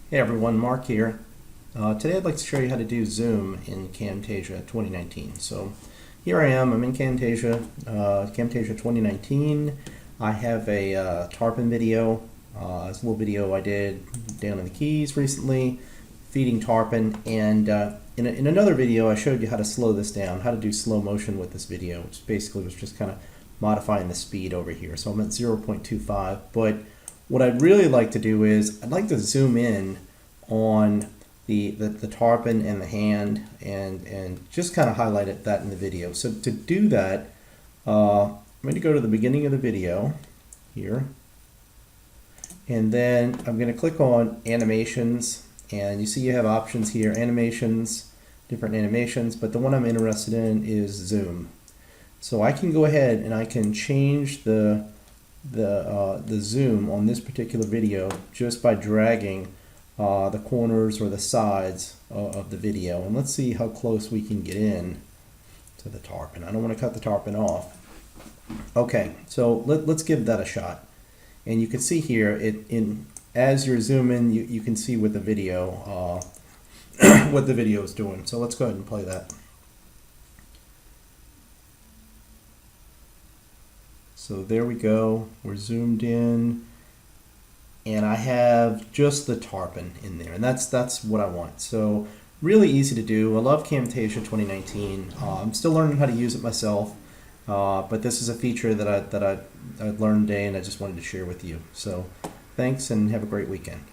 Hey everyone, Mark here. Today I'd like to show you how to do zoom in Camtasia 2019. So here I am, I'm in Camtasia 2019. I have a tarpon video. It's a little video I did down in the Keys recently, feeding tarpon. And in another video I showed you how to slow this down, how to do slow motion with this video, which basically was just kind of modifying the speed over here. So I'm at 0.25, but what I'd really like to do is I'd like to zoom in on the tarpon and the hand and just kind of highlight that in the video. So to do that, I'm going to go to the beginning of the video here, and then I'm going to click on animations, and you see you have options here, animations, different animations, but the one I'm interested in is zoom. So I can go ahead and I can change the zoom on this particular video just by dragging the corners or the sides of the video. And let's see how close we can get in to the tarpon. I don't want to cut the tarpon off. Okay, so let's give that a shot. And you can see here, as you're zooming, you can see with the video what the video is doing. So let's go ahead and play that. So there we go, we're zoomed in, and I have just the tarpon in there, and that's what I want. So really easy to do. I love Camtasia 2019. I'm still learning how to use it myself, but this is a feature that I learned today, and I just wanted to share with you. So thanks, and have a great weekend.